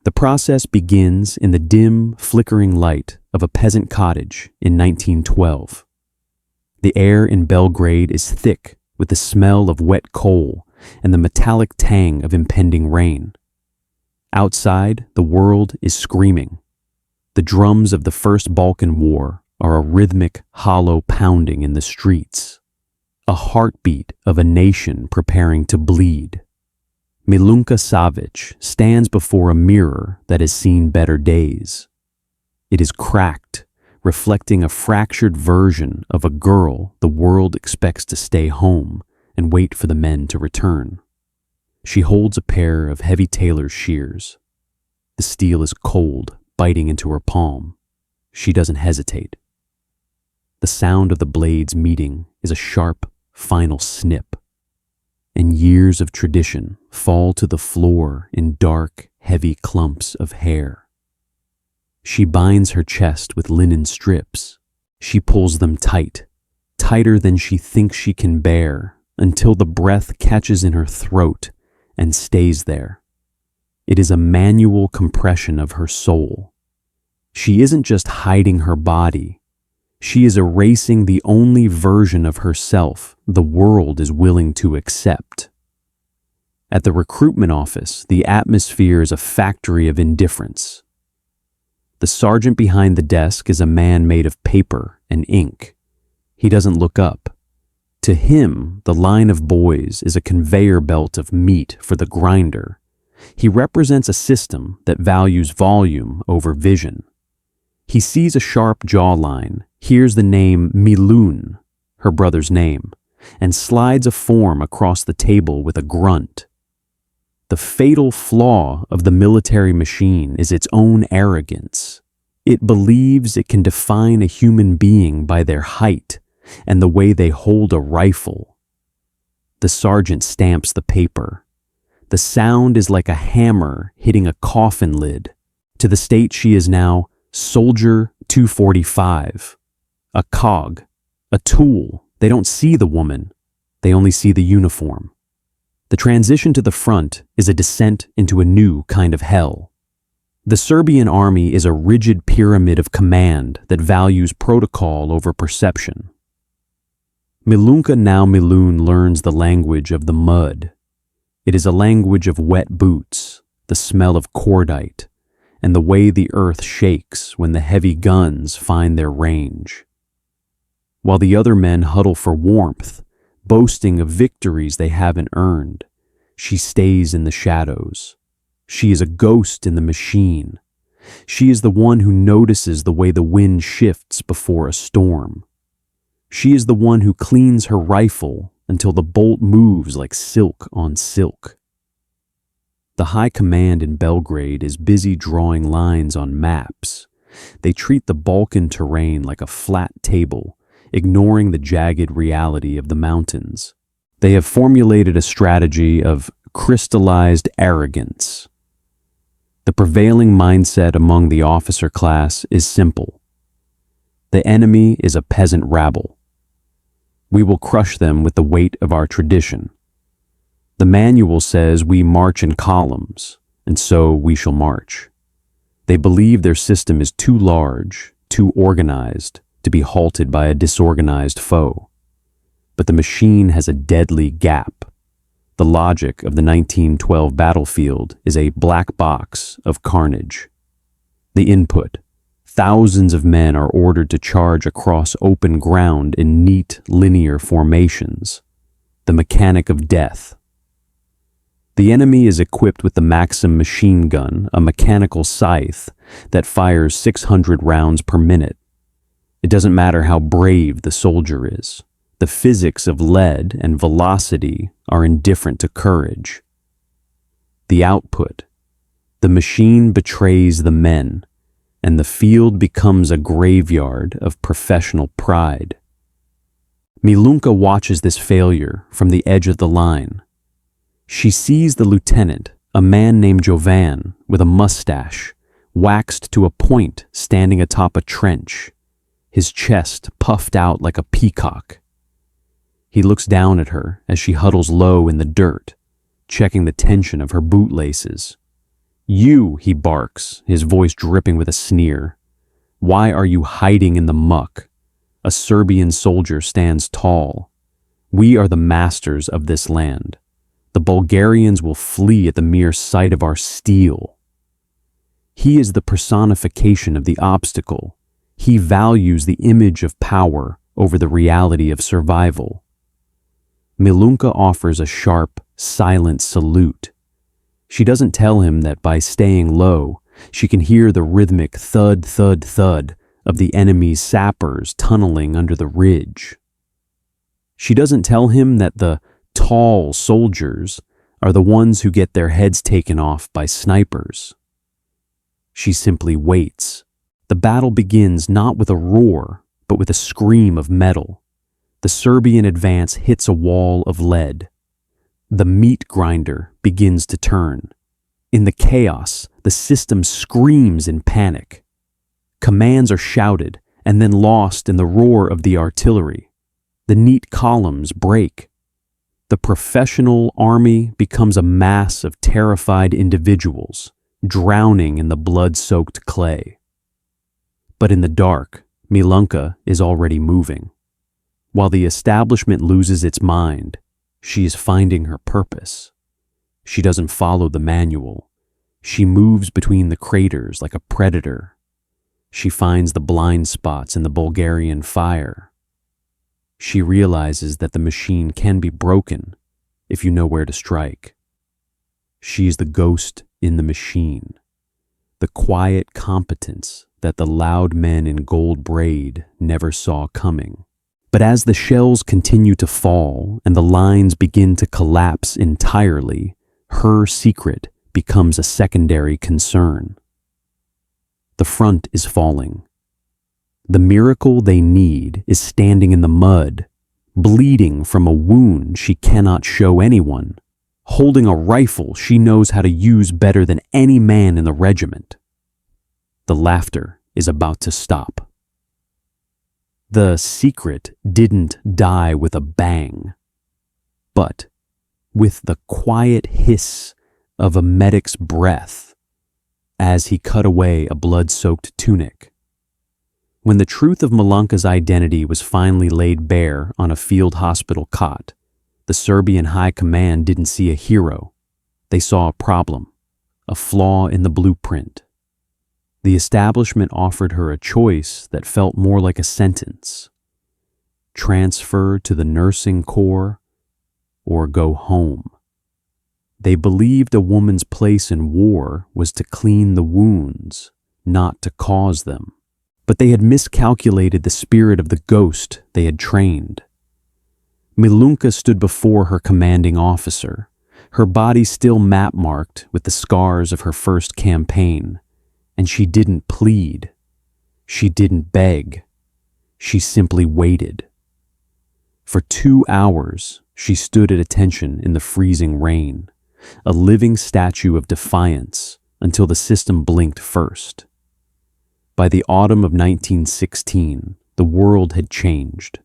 The process begins in the dim, flickering light of a peasant cottage in 1912. The air in Belgrade is thick with the smell of wet coal and the metallic tang of impending rain. Outside, the world is screaming. The drums of the First Balkan War are a rhythmic, hollow pounding in the streets, a heartbeat of a nation preparing to bleed. Milunka Savić stands before a mirror that has seen better days. It is cracked, reflecting a fractured version of a girl the world expects to stay home and wait for the men to return. She holds a pair of heavy tailor's shears. The steel is cold, biting into her palm. She doesn't hesitate. The sound of the blades meeting is a sharp, final snip, and years of tradition fall to the floor in dark, heavy clumps of hair. She binds her chest with linen strips. She pulls them tight, tighter than she thinks she can bear, until the breath catches in her throat and stays there. It is a manual compression of her soul. She isn't just hiding her body. She is erasing the only version of herself the world is willing to accept. At the recruitment office, the atmosphere is a factory of indifference. The sergeant behind the desk is a man made of paper and ink. He doesn't look up. To him, the line of boys is a conveyor belt of meat for the grinder. He represents a system that values volume over vision. He sees a sharp jawline, hears the name Milun, her brother's name, and slides a form across the table with a grunt. The fatal flaw of the military machine is its own arrogance. It believes it can define a human being by their height and the way they hold a rifle. The sergeant stamps the paper. The sound is like a hammer hitting a coffin lid. To the state she is now Soldier 245, a cog, a tool. They don't see the woman, they only see the uniform. The transition to the front is a descent into a new kind of hell. The Serbian army is a rigid pyramid of command that values protocol over perception. Milunka now Milun learns the language of the mud. It is a language of wet boots, the smell of cordite, and the way the earth shakes when the heavy guns find their range. While the other men huddle for warmth, boasting of victories they haven't earned, she stays in the shadows. She is a ghost in the machine. She is the one who notices the way the wind shifts before a storm. She is the one who cleans her rifle until the bolt moves like silk on silk. The high command in Belgrade is busy drawing lines on maps. They treat the Balkan terrain like a flat table, ignoring the jagged reality of the mountains. They have formulated a strategy of crystallized arrogance. The prevailing mindset among the officer class is simple. The enemy is a peasant rabble. We will crush them with the weight of our tradition. The manual says we march in columns, and so we shall march. They believe their system is too large, too organized, to be halted by a disorganized foe. But the machine has a deadly gap. The logic of the 1912 battlefield is a black box of carnage. The input: thousands of men are ordered to charge across open ground in neat, linear formations. The mechanic of death. The enemy is equipped with the Maxim machine gun, a mechanical scythe that fires 600 rounds per minute. It doesn't matter how brave the soldier is. The physics of lead and velocity are indifferent to courage. The output: the machine betrays the men, and the field becomes a graveyard of professional pride. Milunka watches this failure from the edge of the line. She sees the lieutenant, a man named Jovan, with a mustache, waxed to a point, standing atop a trench, his chest puffed out like a peacock. He looks down at her as she huddles low in the dirt, checking the tension of her bootlaces. "You," he barks, his voice dripping with a sneer. "Why are you hiding in the muck?" A Serbian soldier stands tall. "We are the masters of this land. The Bulgarians will flee at the mere sight of our steel." He is the personification of the obstacle. He values the image of power over the reality of survival. Milunka offers a sharp, silent salute. She doesn't tell him that by staying low, she can hear the rhythmic thud, thud, thud of the enemy's sappers tunneling under the ridge. She doesn't tell him that the tall soldiers are the ones who get their heads taken off by snipers. She simply waits. The battle begins not with a roar, but with a scream of metal. The Serbian advance hits a wall of lead. The meat grinder begins to turn. In the chaos, the system screams in panic. Commands are shouted and then lost in the roar of the artillery. The neat columns break. The professional army becomes a mass of terrified individuals, drowning in the blood-soaked clay. But in the dark, Milunka is already moving. While the establishment loses its mind, she is finding her purpose. She doesn't follow the manual. She moves between the craters like a predator. She finds the blind spots in the Bulgarian fire. She realizes that the machine can be broken if you know where to strike. She is the ghost in the machine, the quiet competence that the loud men in gold braid never saw coming. But as the shells continue to fall and the lines begin to collapse entirely, her secret becomes a secondary concern. The front is falling. The miracle they need is standing in the mud, bleeding from a wound she cannot show anyone, holding a rifle she knows how to use better than any man in the regiment. The laughter is about to stop. The secret didn't die with a bang, but with the quiet hiss of a medic's breath as he cut away a blood-soaked tunic. When the truth of Milunka's identity was finally laid bare on a field hospital cot, the Serbian high command didn't see a hero. They saw a problem, a flaw in the blueprint. The establishment offered her a choice that felt more like a sentence: transfer to the nursing corps or go home. They believed a woman's place in war was to clean the wounds, not to cause them. But they had miscalculated the spirit of the ghost they had trained. Milunka stood before her commanding officer, her body still map-marked with the scars of her first campaign. And she didn't plead. She didn't beg. She simply waited. For 2 hours, she stood at attention in the freezing rain, a living statue of defiance until the system blinked first. By the autumn of 1916, the world had changed.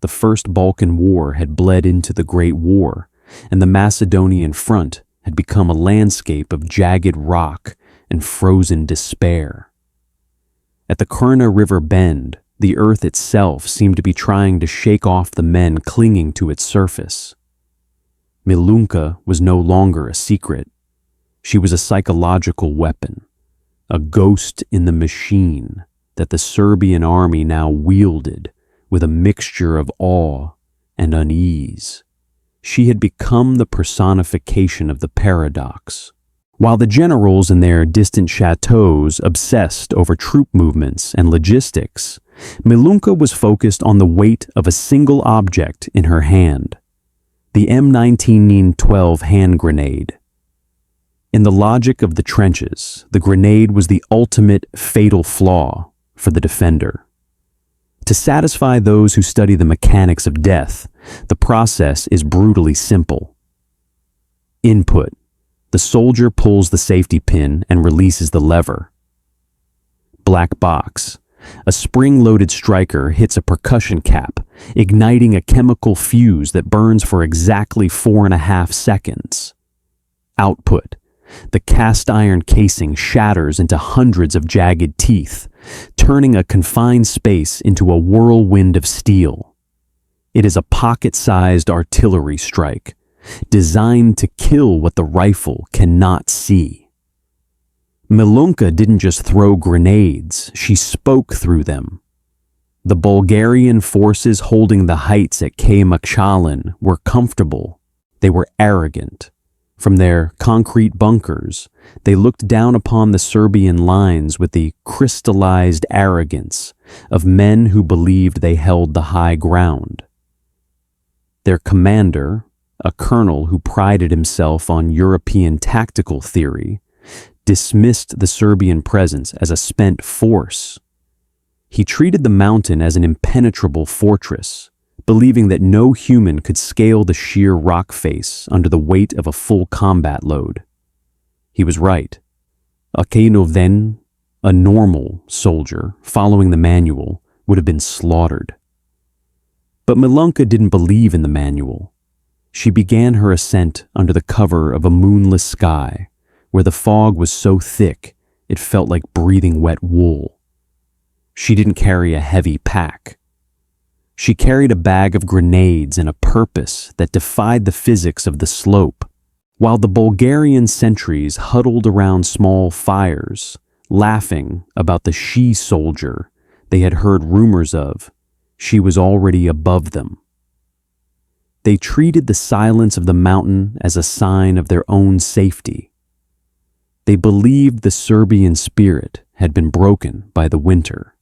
The First Balkan War had bled into the Great War, and the Macedonian front had become a landscape of jagged rock and frozen despair. At the Kurna River bend, the earth itself seemed to be trying to shake off the men clinging to its surface. Milunka was no longer a secret. She was a psychological weapon, a ghost in the machine that the Serbian army now wielded with a mixture of awe and unease. She had become the personification of the paradox. While the generals in their distant chateaus obsessed over troop movements and logistics, Milunka was focused on the weight of a single object in her hand, the M1912 hand grenade. In the logic of the trenches, the grenade was the ultimate fatal flaw for the defender. To satisfy those who study the mechanics of death, the process is brutally simple. Input: the soldier pulls the safety pin and releases the lever. Black box: a spring-loaded striker hits a percussion cap, igniting a chemical fuse that burns for exactly 4.5 seconds. Output: The cast iron casing shatters into hundreds of jagged teeth, turning a confined space into a whirlwind of steel. It is a pocket-sized artillery strike, designed to kill what the rifle cannot see. Milunka didn't just throw grenades, she spoke through them. The Bulgarian forces holding the heights at Kaymakchalan were comfortable. They were arrogant. From their concrete bunkers, they looked down upon the Serbian lines with the crystallized arrogance of men who believed they held the high ground. Their commander, a colonel who prided himself on European tactical theory, dismissed the Serbian presence as a spent force. He treated the mountain as an impenetrable fortress, believing that no human could scale the sheer rock face under the weight of a full combat load. He was right. A Kaymakchalan, a normal soldier, following the manual, would have been slaughtered. But Milunka didn't believe in the manual. She began her ascent under the cover of a moonless sky, where the fog was so thick it felt like breathing wet wool. She didn't carry a heavy pack. She carried a bag of grenades and a purpose that defied the physics of the slope. While the Bulgarian sentries huddled around small fires, laughing about the she-soldier they had heard rumors of, she was already above them. They treated the silence of the mountain as a sign of their own safety. They believed the Serbian spirit had been broken by the winter,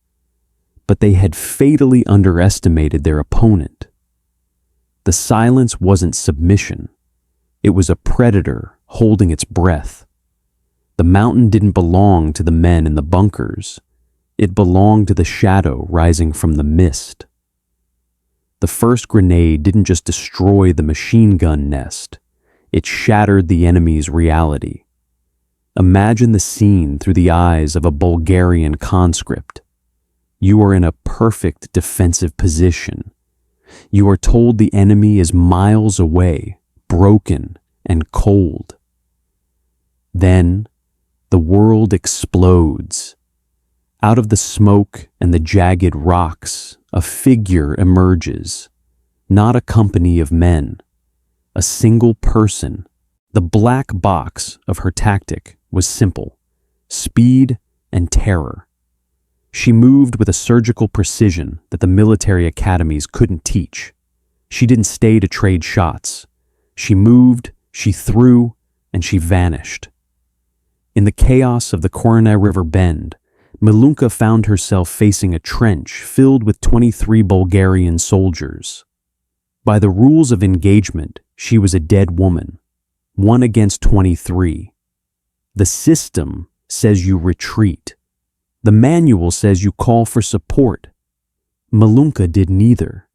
but they had fatally underestimated their opponent. The silence wasn't submission. It was a predator holding its breath. The mountain didn't belong to the men in the bunkers. It belonged to the shadow rising from the mist. The first grenade didn't just destroy the machine gun nest. It shattered the enemy's reality. Imagine the scene through the eyes of a Bulgarian conscript. You are in a perfect defensive position. You are told the enemy is miles away, broken and cold. Then the world explodes. Out of the smoke and the jagged rocks, a figure emerges, not a company of men, a single person. The black box of her tactic was simple: speed and terror. She moved with a surgical precision that the military academies couldn't teach. She didn't stay to trade shots. She moved, she threw, and she vanished. In the chaos of the Korene River bend, Milunka found herself facing a trench filled with 23 Bulgarian soldiers. By the rules of engagement, she was a dead woman, 1 against 23. The system says you retreat. The manual says you call for support. Milunka did neither.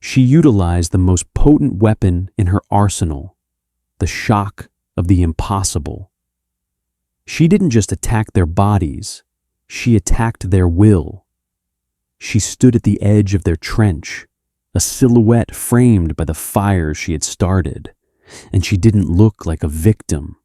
She utilized the most potent weapon in her arsenal, the shock of the impossible. She didn't just attack their bodies, she attacked their will. She stood at the edge of their trench, a silhouette framed by the fire she had started, and she didn't look like a victim.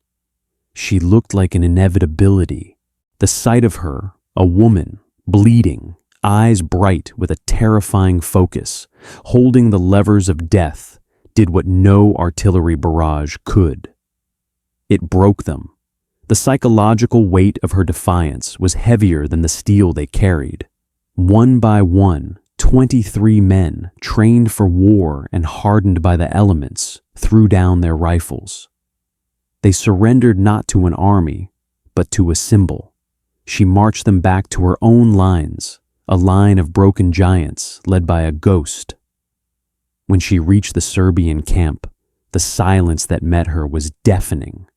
She looked like an inevitability. The sight of her, a woman, bleeding, eyes bright with a terrifying focus, holding the levers of death, did what no artillery barrage could. It broke them. The psychological weight of her defiance was heavier than the steel they carried. One by one, 23 men, trained for war and hardened by the elements, threw down their rifles. They surrendered not to an army, but to a symbol. She marched them back to her own lines, a line of broken giants led by a ghost. When she reached the Serbian camp, the silence that met her was deafening.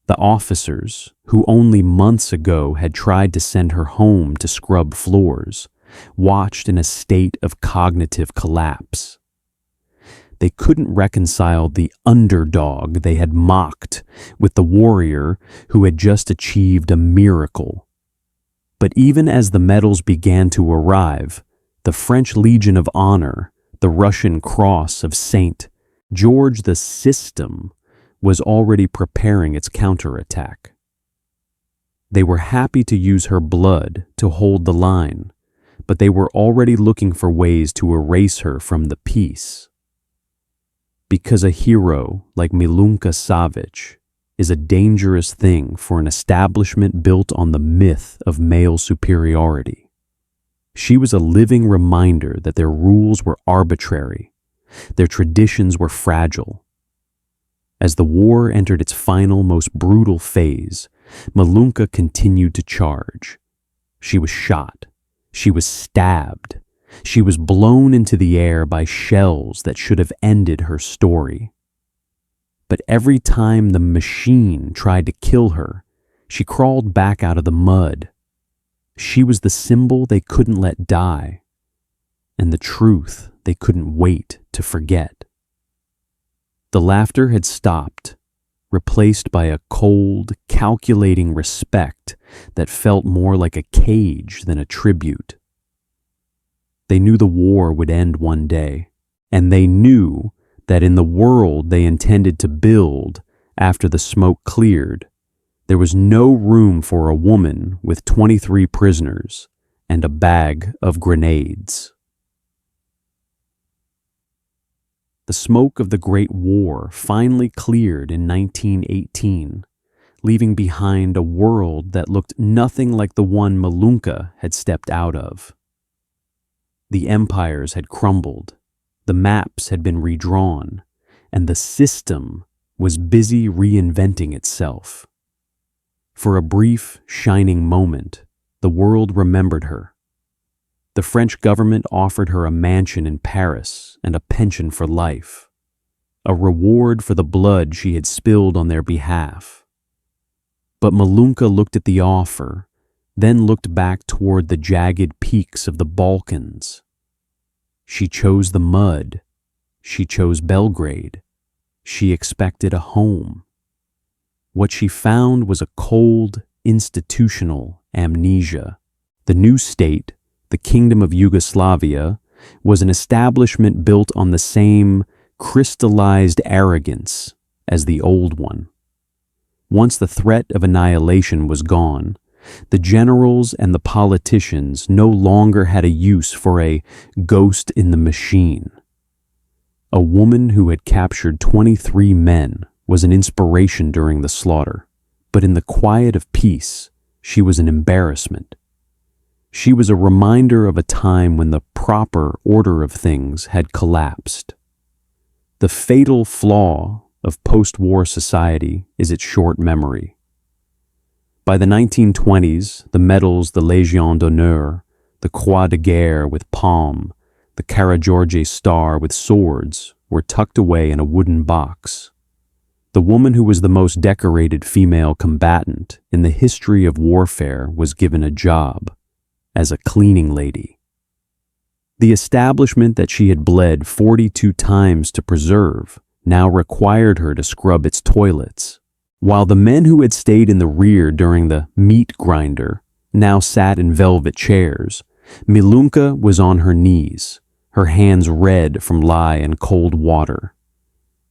The officers, who only months ago had tried to send her home to scrub floors, watched in a state of cognitive collapse. They couldn't reconcile the underdog they had mocked with the warrior who had just achieved a miracle. But even as the medals began to arrive, the French Legion of Honor, the Russian Cross of Saint George the System, was already preparing its counterattack. They were happy to use her blood to hold the line, but they were already looking for ways to erase her from the peace. Because a hero like Milunka Savić is a dangerous thing for an establishment built on the myth of male superiority. She was a living reminder that their rules were arbitrary, their traditions were fragile. As the war entered its final, most brutal phase, Milunka continued to charge. She was shot. She was stabbed. She was blown into the air by shells that should have ended her story. But every time the machine tried to kill her, she crawled back out of the mud. She was the symbol they couldn't let die, and the truth they couldn't wait to forget. The laughter had stopped, replaced by a cold, calculating respect that felt more like a cage than a tribute. They knew the war would end one day, and they knew that in the world they intended to build after the smoke cleared, there was no room for a woman with 23 prisoners and a bag of grenades. The smoke of the Great War finally cleared in 1918, leaving behind a world that looked nothing like the one Milunka had stepped out of. The empires had crumbled, the maps had been redrawn, and the system was busy reinventing itself. For a brief, shining moment, the world remembered her. The French government offered her a mansion in Paris and a pension for life, a reward for the blood she had spilled on their behalf. But Milunka looked at the offer, then looked back toward the jagged peaks of the Balkans. She chose the mud. She chose Belgrade. She expected a home. What she found was a cold, institutional amnesia. The new state, the Kingdom of Yugoslavia, was an establishment built on the same crystallized arrogance as the old one. Once the threat of annihilation was gone, the generals and the politicians no longer had a use for a ghost in the machine. A woman who had captured 23 men was an inspiration during the slaughter, but in the quiet of peace, she was an embarrassment. She was a reminder of a time when the proper order of things had collapsed. The fatal flaw of post-war society is its short memory. By the 1920s, the medals, the Légion d'honneur, the Croix de Guerre with palm, the Karageorge Star with swords were tucked away in a wooden box. The woman who was the most decorated female combatant in the history of warfare was given a job as a cleaning lady. The establishment that she had bled 42 times to preserve now required her to scrub its toilets, while the men who had stayed in the rear during the meat grinder now sat in velvet chairs. Milunka was on her knees, her hands red from lye and cold water.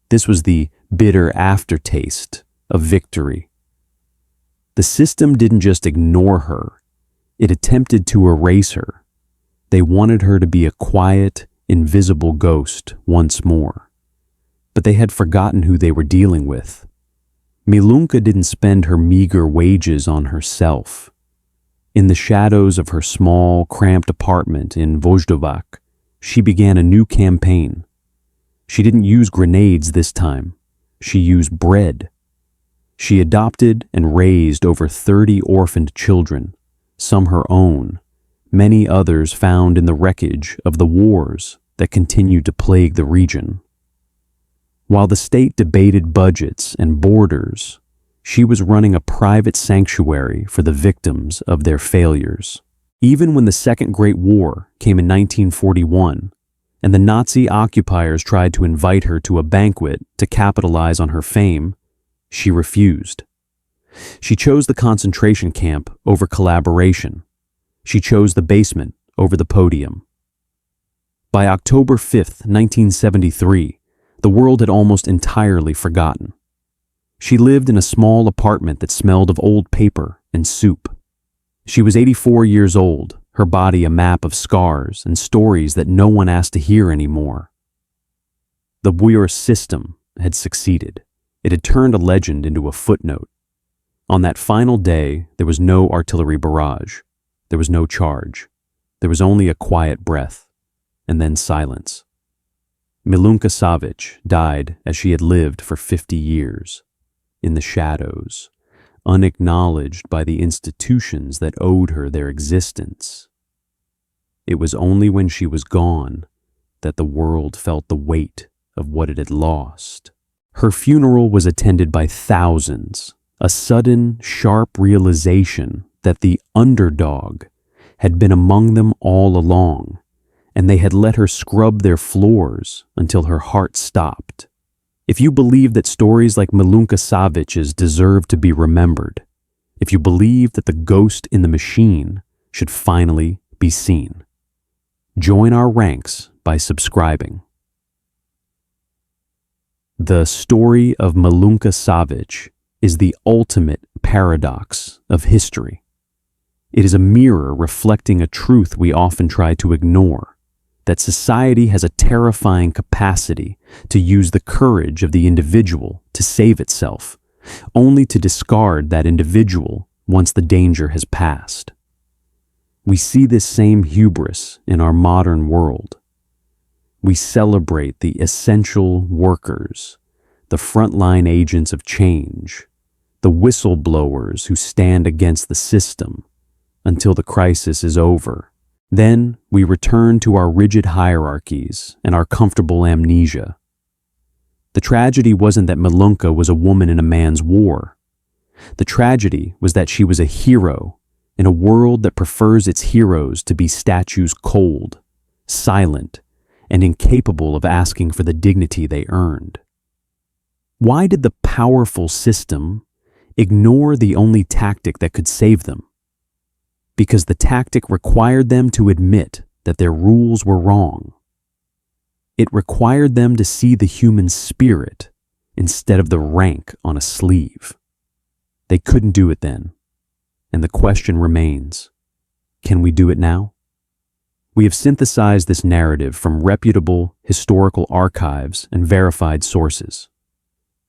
This was the bitter aftertaste of victory. The system didn't just ignore her, it attempted to erase her. They wanted her to be a quiet, invisible ghost once more. But they had forgotten who they were dealing with. Milunka didn't spend her meager wages on herself. In the shadows of her small, cramped apartment in Voždovac, she began a new campaign. She didn't use grenades this time. She used bread. She adopted and raised over 30 orphaned children, some her own, many others found in the wreckage of the wars that continued to plague the region. While the state debated budgets and borders, she was running a private sanctuary for the victims of their failures. Even when the Second Great War came in 1941, and the Nazi occupiers tried to invite her to a banquet to capitalize on her fame, she refused. She chose the concentration camp over collaboration. She chose the basement over the podium. By October 5th, 1973, the world had almost entirely forgotten. She lived in a small apartment that smelled of old paper and soup. She was 84 years old, her body a map of scars and stories that no one asked to hear anymore. The Buyur system had succeeded. It had turned a legend into a footnote. On that final day, there was no artillery barrage. There was no charge. There was only a quiet breath, and then silence. Milunka Savić died as she had lived for 50 years, in the shadows, unacknowledged by the institutions that owed her their existence. It was only when she was gone that the world felt the weight of what it had lost. Her funeral was attended by thousands, a sudden, sharp realization that the underdog had been among them all along, and they had let her scrub their floors until her heart stopped. If you believe that stories like Milunka Savić's deserve to be remembered, if you believe that the ghost in the machine should finally be seen, join our ranks by subscribing. The story of Milunka Savić is the ultimate paradox of history. It is a mirror reflecting a truth we often try to ignore, that society has a terrifying capacity to use the courage of the individual to save itself, only to discard that individual once the danger has passed. We see this same hubris in our modern world. We celebrate the essential workers, the frontline agents of change, the whistleblowers who stand against the system until the crisis is over. Then we return to our rigid hierarchies and our comfortable amnesia. The tragedy wasn't that Milunka was a woman in a man's war. The tragedy was that she was a hero in a world that prefers its heroes to be statues cold, silent, and incapable of asking for the dignity they earned. Why did the powerful system ignore the only tactic that could save them? Because the tactic required them to admit that their rules were wrong. It required them to see the human spirit instead of the rank on a sleeve. They couldn't do it then, and the question remains, can we do it now? We have synthesized this narrative from reputable historical archives and verified sources.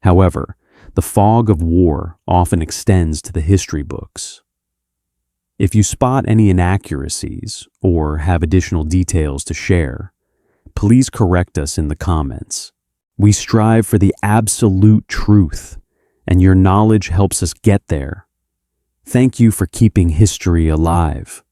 However, the fog of war often extends to the history books. If you spot any inaccuracies or have additional details to share, please correct us in the comments. We strive for the absolute truth, and your knowledge helps us get there. Thank you for keeping history alive.